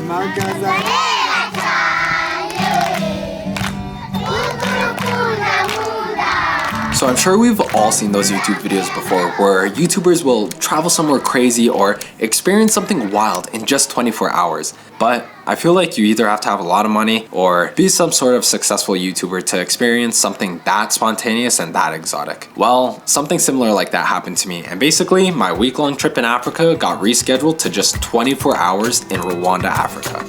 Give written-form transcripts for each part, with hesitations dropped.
So I'm sure we've all seen those YouTube videos before where YouTubers will travel somewhere crazy or experience something wild in just 24 hours. But I feel like you either have to have a lot of money or be some sort of successful YouTuber to experience something that spontaneous and that exotic. Well, something similar like that happened to me, and basically my week-long trip in Africa got rescheduled to just 24 hours in Rwanda, Africa.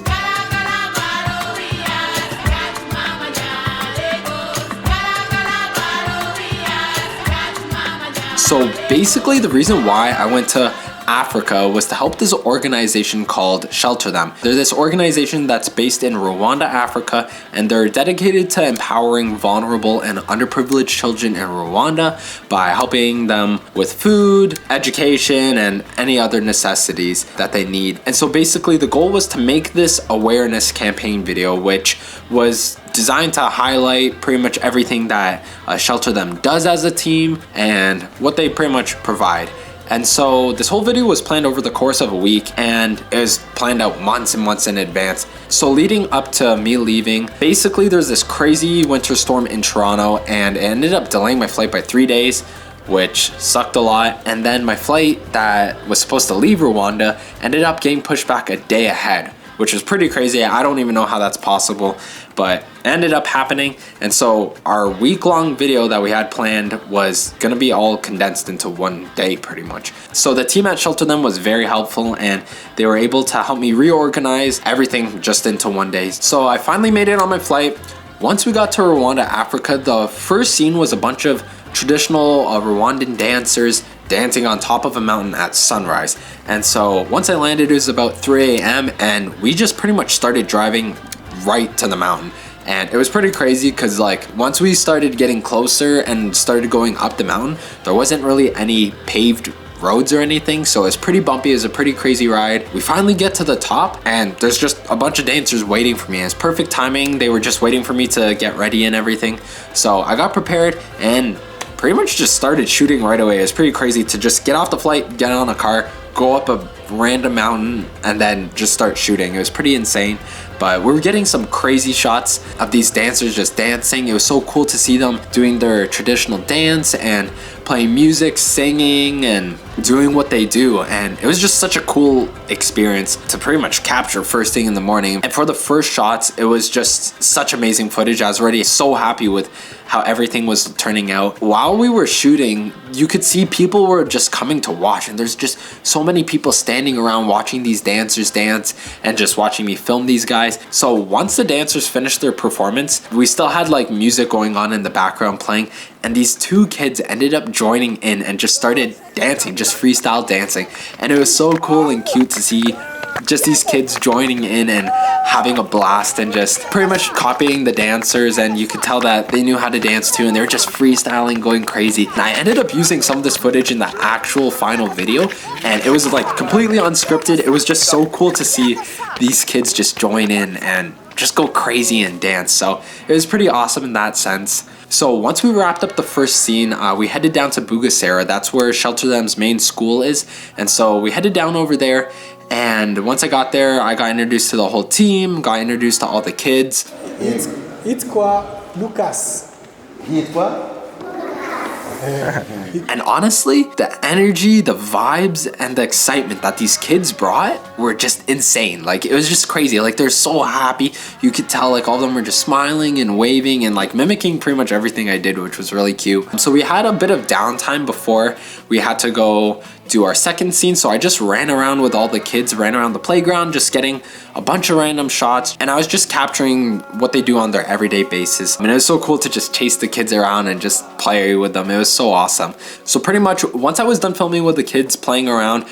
So basically the reason why I went to Africa was to help this organization called Shelter Them. They're this organization that's based in Rwanda, Africa, and they're dedicated to empowering vulnerable and underprivileged children in Rwanda by helping them with food, education, and any other necessities that they need. And so basically the goal was to make this awareness campaign video, which was designed to highlight pretty much everything that Shelter Them does as a team and what they pretty much provide. And so this whole video was planned over the course of a week, and it was planned out months and months in advance. So leading up to me leaving, basically there's this crazy winter storm in Toronto, and it ended up delaying my flight by 3 days, which sucked a lot. And then my flight that was supposed to leave Rwanda ended up getting pushed back a day ahead, which was pretty crazy. I don't even know how that's possible, but it ended up happening. And so our week-long video that we had planned was gonna be all condensed into one day pretty much. So the team at Shelter Them was very helpful, and they were able to help me reorganize everything just into one day. So I finally made it on my flight. Once we got to Rwanda, Africa, the first scene was a bunch of traditional Rwandan dancers dancing on top of a mountain at sunrise. And so once I landed, it was about 3 a.m. and we just pretty much started driving right to the mountain. And it was pretty crazy because like once we started getting closer and started going up the mountain, there wasn't really any paved roads or anything, so it's pretty bumpy. It was a pretty crazy ride. We finally get to the top and there's just a bunch of dancers waiting for me. It's perfect timing. They were just waiting for me to get ready and everything. So I got prepared and pretty much just started shooting right away. It was pretty crazy to just get off the flight, get on a car, go up a random mountain, and then just start shooting. It was pretty insane, but we were getting some crazy shots of these dancers just dancing. It was so cool to see them doing their traditional dance and playing music, singing, and doing what they do. And it was just such a cool experience to pretty much capture first thing in the morning. And for the first shots, it was just such amazing footage. I was already so happy with how everything was turning out. While we were shooting, you could see people were just coming to watch, and there's just so many people standing around watching these dancers dance and just watching me film these guys. So once the dancers finished their performance, we still had like music going on in the background playing, and these two kids ended up joining in and just started dancing, just freestyle dancing. And it was so cool and cute to see just these kids joining in and having a blast and just pretty much copying the dancers, and you could tell that they knew how to dance too, and they were just freestyling, going crazy. And I ended up using some of this footage in the actual final video, and it was like completely unscripted. It was just so cool to see these kids just join in and just go crazy and dance. So it was pretty awesome in that sense. So once we wrapped up the first scene, we headed down to Bugesera. That's where Shelter Them's main school is. And so we headed down over there. And once I got there, I got introduced to the whole team, got introduced to all the kids. Itwa Lucas. Itwa? And honestly, the energy, the vibes, and the excitement that these kids brought were just insane. Like, it was just crazy. Like, they're so happy. You could tell, like, all of them were just smiling and waving and, like, mimicking pretty much everything I did, which was really cute. So we had a bit of downtime before we had to go do our second scene. So I just ran around with all the kids, ran around the playground, just getting a bunch of random shots. And I was just capturing what they do on their everyday basis. I mean, it was so cool to just chase the kids around and just play with them. It was so awesome. So pretty much once I was done filming with the kids playing around,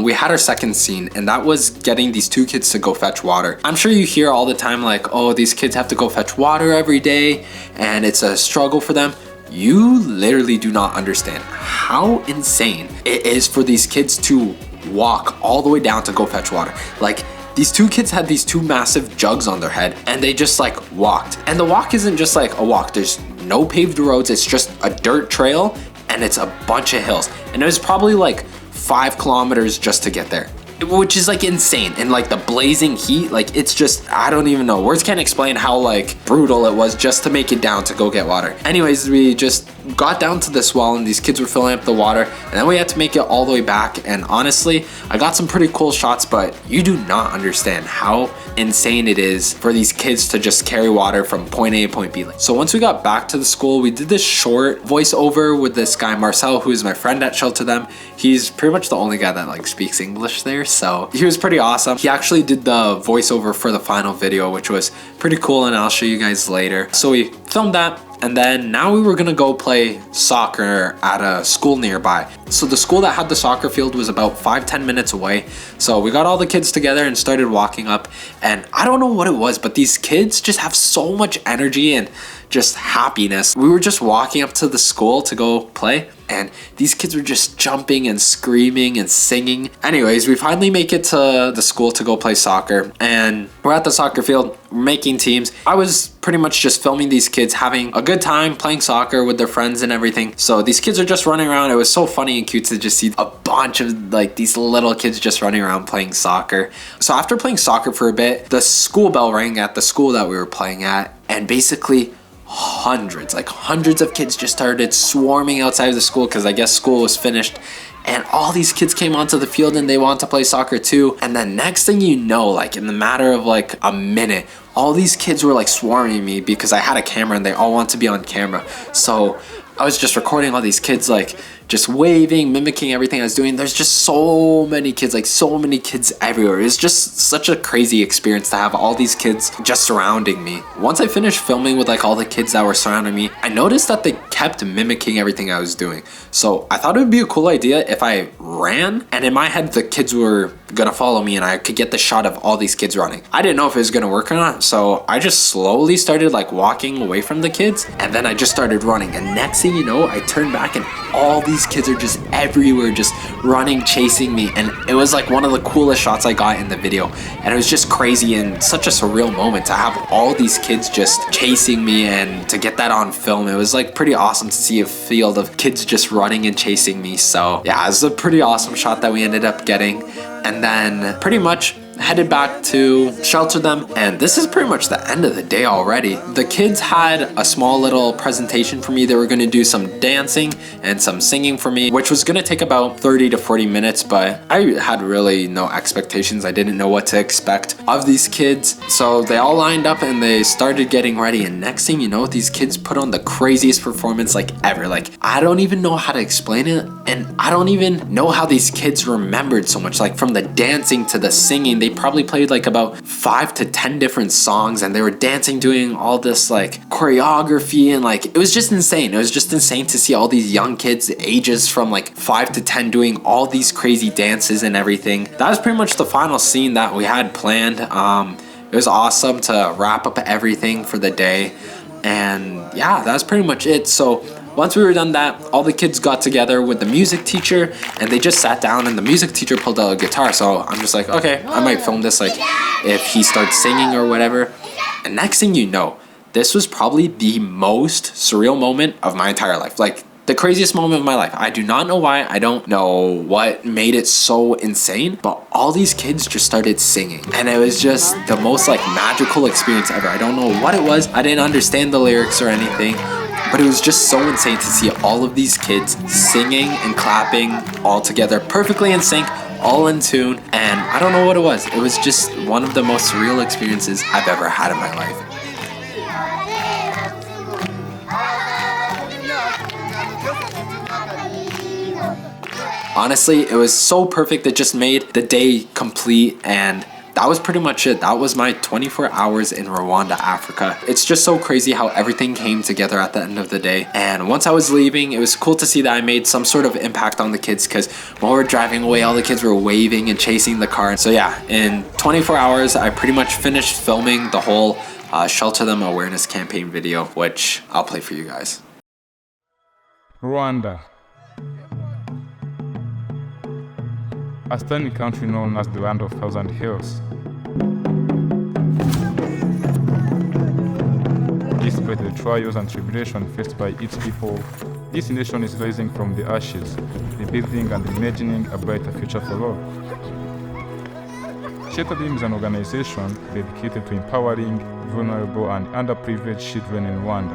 we had our second scene, and that was getting these two kids to go fetch water. I'm sure you hear all the time like, oh, these kids have to go fetch water every day and it's a struggle for them. You literally do not understand how insane it is for these kids to walk all the way down to go fetch water. Like, these two kids had these two massive jugs on their head, and they just like walked. And the walk isn't just like a walk. There's no paved roads. It's just a dirt trail, and it's a bunch of hills. And it was probably like 5 kilometers just to get there. which is like insane. And like the blazing heat, like it's just, I don't even know. Words can't explain how like brutal it was just to make it down to go get water. Anyways, we just got down to this well and these kids were filling up the water, and then we had to make it all the way back. And honestly, I got some pretty cool shots, but you do not understand how insane it is for these kids to just carry water from point A to point B. So once we got back to the school, we did this short voiceover with this guy Marcel, who is my friend at Shelter Them. He's pretty much the only guy that like speaks English there, so he was pretty awesome. He actually did the voiceover for the final video, which was pretty cool, and I'll show you guys later. So we filmed that, and then now we were gonna go play soccer at a school nearby. So the school that had the soccer field was about 5-10 minutes away. So we got all the kids together and started walking up, and I don't know what it was, but these kids just have so much energy and just happiness. We were just walking up to the school to go play, and these kids were just jumping and screaming and singing. Anyways, we finally make it to the school to go play soccer, and we're at the soccer field, we're making teams. I was pretty much just filming these kids having a good time playing soccer with their friends and everything. So these kids are just running around. It was so funny and cute to just see a bunch of like these little kids just running around playing soccer. So after playing soccer for a bit, the school bell rang at the school that we were playing at, and basically hundreds of kids just started swarming outside of the school because I guess school was finished, and all these kids came onto the field and they want to play soccer too. And then next thing you know, like in the matter of like a minute, all these kids were like swarming me because I had a camera and they all want to be on camera. So I was just recording all these kids like just waving, mimicking everything I was doing. There's just so many kids, like so many kids everywhere. It's just such a crazy experience to have all these kids just surrounding me. Once I finished filming with like all the kids that were surrounding me, I noticed that they kept mimicking everything I was doing. So I thought it would be a cool idea if I ran, and in my head the kids were gonna follow me and I could get the shot of all these kids running. I didn't know if it was gonna work or not, so I just slowly started like walking away from the kids, and then I just started running, and next thing you know, I turned back and all these kids are just everywhere, just running, chasing me. And it was like one of the coolest shots I got in the video, and it was just crazy and such a surreal moment to have all these kids just chasing me, and to get that on film, it was like pretty awesome to see a field of kids just running and chasing me. So yeah, it was a pretty awesome shot that we ended up getting, and then pretty much headed back to Shelter Them, and this is pretty much the end of the day already. The kids had a small little presentation for me. They were going to do some dancing and some singing for me, which was going to take about 30 to 40 minutes, but I had really no expectations. I didn't know what to expect of these kids. So they all lined up and they started getting ready, and next thing you know, these kids put on the craziest performance like ever. Like, I don't even know how to explain it, and I don't even know how these kids remembered so much. Like, from the dancing to the singing, they probably played like about 5 to 10 different songs, and they were dancing, doing all this like choreography, and like it was just insane. It was just insane to see all these young kids ages from like 5 to 10 doing all these crazy dances and everything. That was pretty much the final scene that we had planned. It was awesome to wrap up everything for the day, and yeah, that's pretty much it. So once we were done that, all the kids got together with the music teacher, and they just sat down, and the music teacher pulled out a guitar. So I'm just like, okay, I might film this like if he starts singing or whatever. And next thing you know, this was probably the most surreal moment of my entire life. Like, the craziest moment of my life. I do not know why. I don't know what made it so insane, but all these kids just started singing, and it was just the most like magical experience ever. I don't know what it was. I didn't understand the lyrics or anything, but it was just so insane to see all of these kids singing and clapping all together, perfectly in sync, all in tune. And I don't know what it was. It was just one of the most surreal experiences I've ever had in my life. Honestly, it was so perfect. It just made the day complete, and that was pretty much it. That was my 24 hours in Rwanda, Africa. It's just so crazy how everything came together at the end of the day. And once I was leaving, it was cool to see that I made some sort of impact on the kids, because while we were driving away, all the kids were waving and chasing the car. So yeah, in 24 hours, I pretty much finished filming the whole Shelter Them awareness campaign video, which I'll play for you guys. Rwanda, a stunning country known as the land of thousand hills. Despite the trials and tribulations faced by its people, this nation is rising from the ashes, rebuilding and imagining a brighter future for all. Shelter Them is an organization dedicated to empowering vulnerable and underprivileged children in Rwanda.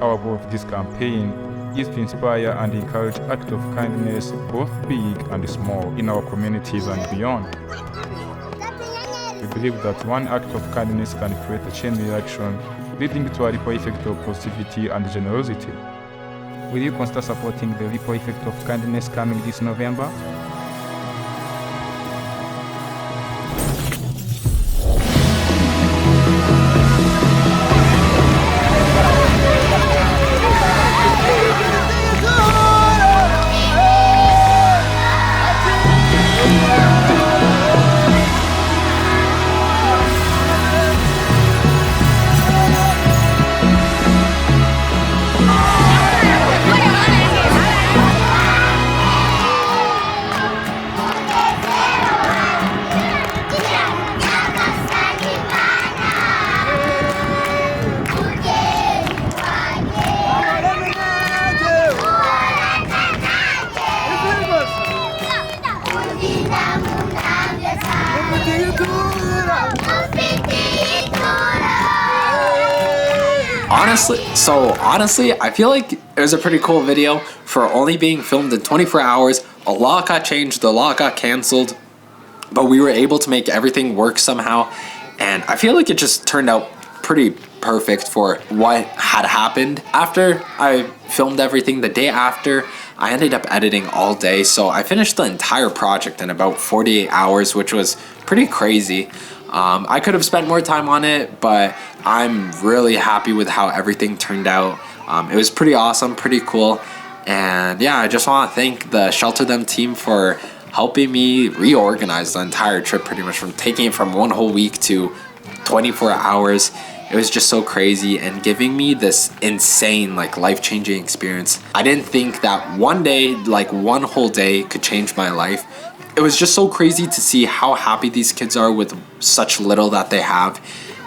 Our goal of this campaign is to inspire and encourage acts of kindness, both big and small, in our communities and beyond. We believe that one act of kindness can create a chain reaction, leading to a ripple effect of positivity and generosity. Will you consider supporting the ripple effect of kindness coming this November? Honestly, I feel like it was a pretty cool video for only being filmed in 24 hours. A lot got changed, a lot got canceled, but we were able to make everything work somehow. And I feel like it just turned out pretty perfect for what had happened. After I filmed everything, the day after, I ended up editing all day. So I finished the entire project in about 48 hours, which was pretty crazy. I could have spent more time on it, but I'm really happy with how everything turned out. It was pretty awesome, pretty cool. And yeah, I just want to thank the Shelter Them team for helping me reorganize the entire trip, pretty much from taking it from one whole week to 24 hours. It was just so crazy and giving me this insane, like, life-changing experience. I didn't think that one day, like one whole day, could change my life. It was just so crazy to see how happy these kids are with such little that they have.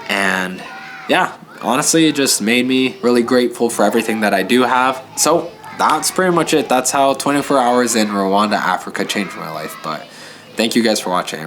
And yeah, honestly, it just made me really grateful for everything that I do have. So that's pretty much it. That's how 24 hours in Rwanda, Africa changed my life. But thank you guys for watching.